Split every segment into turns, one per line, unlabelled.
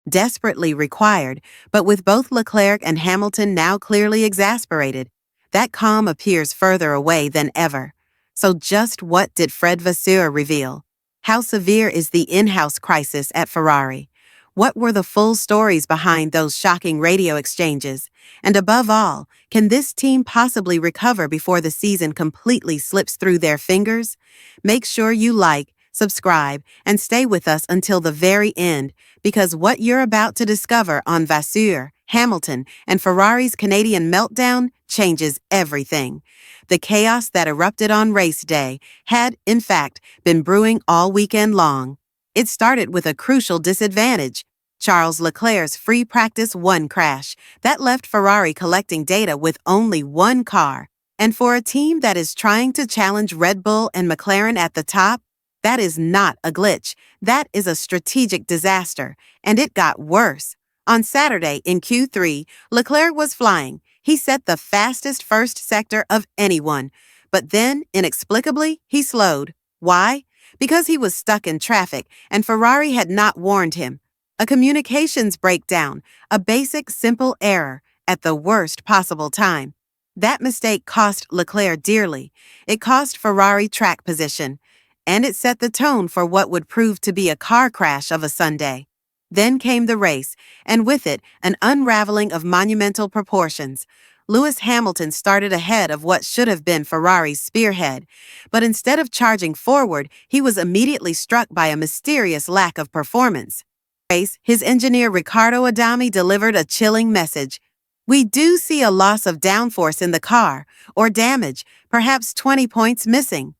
desperately required, but with both Leclerc and Hamilton now clearly exasperated, that calm appears further away than ever. So just what did Fred Vasseur reveal? How severe is the in-house crisis at Ferrari? What were the full stories behind those shocking radio exchanges? And above all, can this team possibly recover before the season completely slips through their fingers? Make sure you like, subscribe, and stay with us until the very end, because what you're about to discover on Vasseur, Hamilton, and Ferrari's Canadian Meltdown changes everything. The chaos that erupted on race day had, in fact, been brewing all weekend long. It started with a crucial disadvantage: Charles Leclerc's free practice 1 crash that left Ferrari collecting data with only one car. And for a team that is trying to challenge Red Bull and McLaren at the top, that is not a glitch. That is a strategic disaster. And it got worse. On Saturday in Q3, Leclerc was flying. He set the fastest first sector of anyone. But then, inexplicably, he slowed. Why? Because he was stuck in traffic, and Ferrari had not warned him. A communications breakdown, a basic, simple error, at the worst possible time. That mistake cost Leclerc dearly. It cost Ferrari track position. And it set the tone for what would prove to be a car crash of a Sunday. Then came the race, and with it, an unraveling of monumental proportions. Lewis Hamilton started ahead of what should have been Ferrari's spearhead, but instead of charging forward, he was immediately struck by a mysterious lack of performance. His engineer Riccardo Adami delivered a chilling message. We do see a loss of downforce in the car, or damage, perhaps 20 points missing.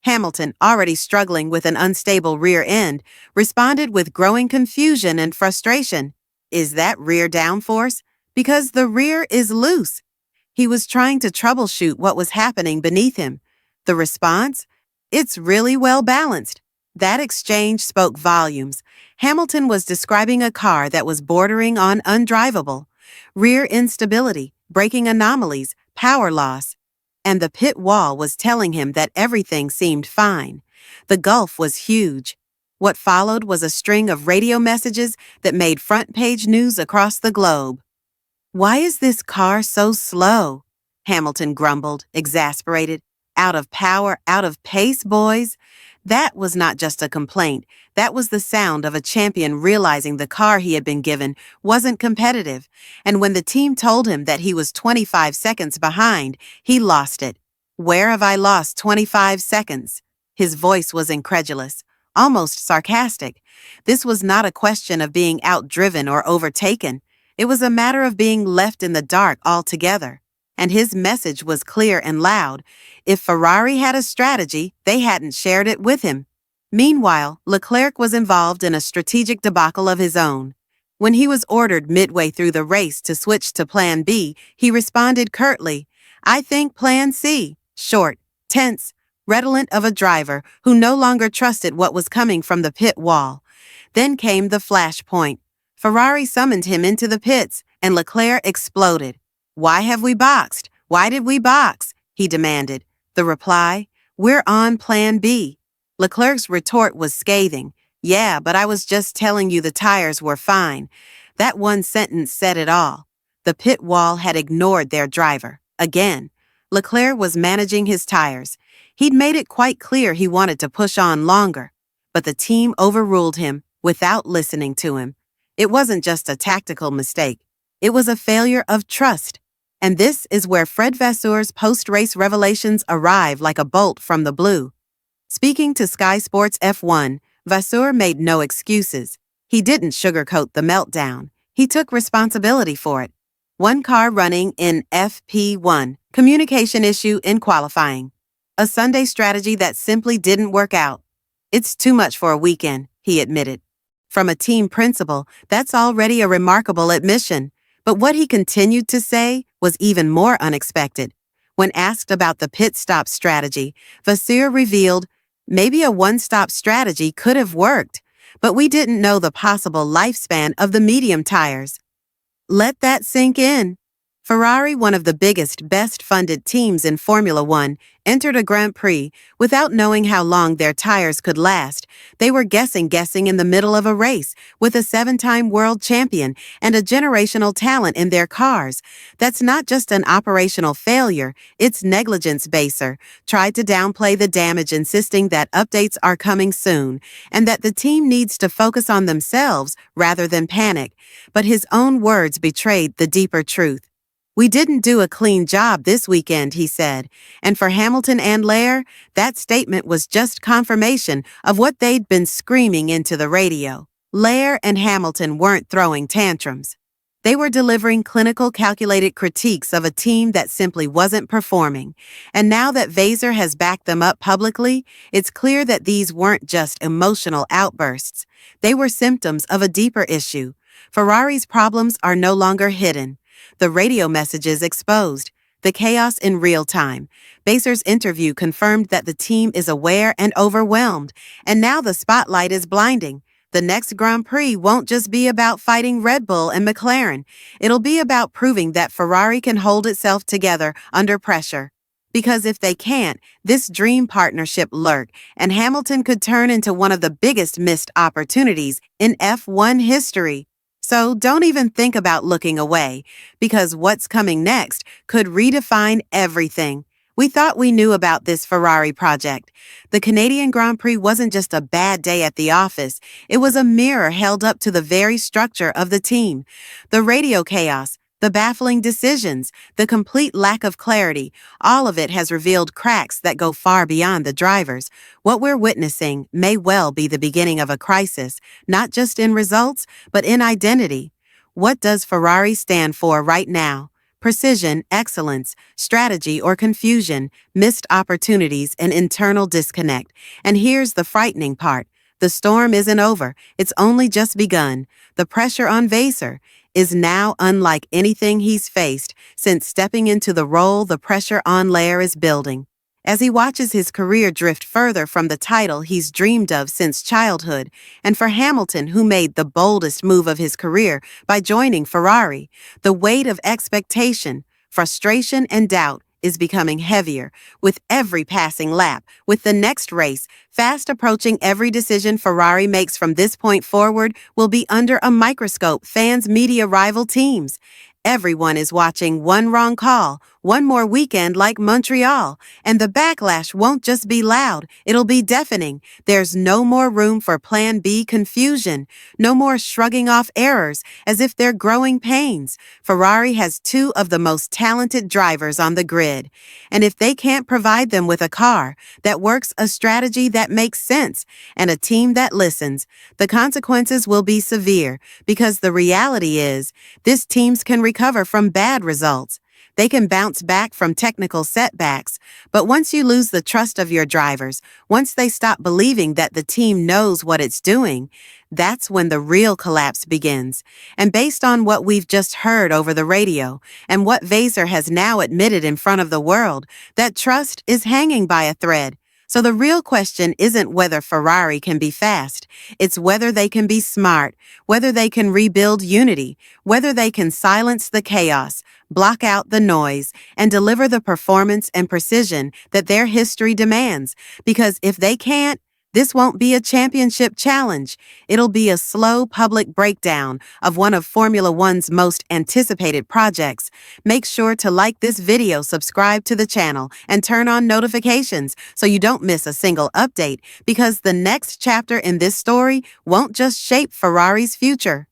Hamilton, already struggling with an unstable rear end, responded with growing confusion and frustration. Is that rear downforce? Because the rear is loose. He was trying to troubleshoot what was happening beneath him. The response? It's really well balanced. That exchange spoke volumes. Hamilton was describing a car that was bordering on undrivable. Rear instability, braking anomalies, power loss. And the pit wall was telling him that everything seemed fine. The gulf was huge. What followed was a string of radio messages that made front-page news across the globe. Why is this car so slow? Hamilton grumbled, exasperated. Out of power, out of pace, boys. That was not just a complaint. That was the sound of a champion realizing the car he had been given wasn't competitive. And when the team told him that he was 25 seconds behind, he lost it. Where have I lost 25 seconds? His voice was incredulous, almost sarcastic. This was not a question of being outdriven or overtaken. It was a matter of being left in the dark altogether. And his message was clear and loud. If Ferrari had a strategy, they hadn't shared it with him. Meanwhile, Leclerc was involved in a strategic debacle of his own. When he was ordered midway through the race to switch to Plan B, he responded curtly, I think Plan C. Short, tense, redolent of a driver who no longer trusted what was coming from the pit wall. Then came the flashpoint. Ferrari summoned him into the pits, and Leclerc exploded. Why have we boxed? Why did we box? He demanded. The reply, we're on Plan B. Leclerc's retort was scathing. Yeah, but I was just telling you the tires were fine. That one sentence said it all. The pit wall had ignored their driver. Again, Leclerc was managing his tires. He'd made it quite clear he wanted to push on longer. But the team overruled him without listening to him. It wasn't just a tactical mistake. It was a failure of trust. And this is where Fred Vasseur's post-race revelations arrive like a bolt from the blue. Speaking to Sky Sports F1, Vasseur made no excuses. He didn't sugarcoat the meltdown. He took responsibility for it. One car running in FP1, communication issue in qualifying. A Sunday strategy that simply didn't work out. It's too much for a weekend, he admitted. From a team principal, that's already a remarkable admission. But what he continued to say was even more unexpected. When asked about the pit stop strategy, Vasseur revealed, maybe a one-stop strategy could have worked, but we didn't know the possible lifespan of the medium tires. Let that sink in. Ferrari, one of the biggest, best-funded teams in Formula One, entered a Grand Prix without knowing how long their tires could last. They were guessing in the middle of a race with a 7-time world champion and a generational talent in their cars. That's not just an operational failure, it's negligence. Vasseur tried to downplay the damage, insisting that updates are coming soon and that the team needs to focus on themselves rather than panic. But his own words betrayed the deeper truth. "We didn't do a clean job this weekend," he said, and for Hamilton and Leclerc, that statement was just confirmation of what they'd been screaming into the radio. Leclerc and Hamilton weren't throwing tantrums. They were delivering clinical, calculated critiques of a team that simply wasn't performing. And now that Vasseur has backed them up publicly, it's clear that these weren't just emotional outbursts. They were symptoms of a deeper issue. Ferrari's problems are no longer hidden. The radio messages exposed the chaos in real time. Vasseur's interview confirmed that the team is aware and overwhelmed, and now the spotlight is blinding. The next Grand Prix won't just be about fighting Red Bull and McLaren. It'll be about proving that Ferrari can hold itself together under pressure. Because if they can't, this dream partnership lurk, and Hamilton could turn into one of the biggest missed opportunities in F1 history. So don't even think about looking away, because what's coming next could redefine everything. We thought we knew about this Ferrari project. The Canadian Grand Prix wasn't just a bad day at the office, it was a mirror held up to the very structure of the team. The radio chaos, the baffling decisions, the complete lack of clarity, all of it has revealed cracks that go far beyond the drivers. What we're witnessing may well be the beginning of a crisis, not just in results, but in identity. What does Ferrari stand for right now? Precision, excellence, strategy, or confusion, missed opportunities, and internal disconnect. And here's the frightening part. The storm isn't over, it's only just begun. The pressure on Vasseur is now unlike anything he's faced since stepping into the role. The pressure on Leclerc is building. As he watches his career drift further from the title he's dreamed of since childhood, and for Hamilton, who made the boldest move of his career by joining Ferrari, the weight of expectation, frustration, and doubt is becoming heavier with every passing lap. With the next race fast approaching, every decision Ferrari makes from this point forward will be under a microscope. Fans, media, rival teams. Everyone is watching. One wrong call, one more weekend like Montreal, and the backlash won't just be loud, it'll be deafening. There's no more room for plan B confusion, no more shrugging off errors as if they're growing pains. Ferrari has two of the most talented drivers on the grid, and if they can't provide them with a car that works, a strategy that makes sense, and a team that listens, the consequences will be severe, because the reality is, these teams can recover from bad results. They can bounce back from technical setbacks, but once you lose the trust of your drivers, once they stop believing that the team knows what it's doing, that's when the real collapse begins. And based on what we've just heard over the radio, and what Vasseur has now admitted in front of the world, that trust is hanging by a thread. So the real question isn't whether Ferrari can be fast, it's whether they can be smart, whether they can rebuild unity, whether they can silence the chaos, block out the noise, and deliver the performance and precision that their history demands. Because if they can't, this won't be a championship challenge. It'll be a slow public breakdown of one of Formula One's most anticipated projects. Make sure to like this video, subscribe to the channel, and turn on notifications so you don't miss a single update, because the next chapter in this story won't just shape Ferrari's future.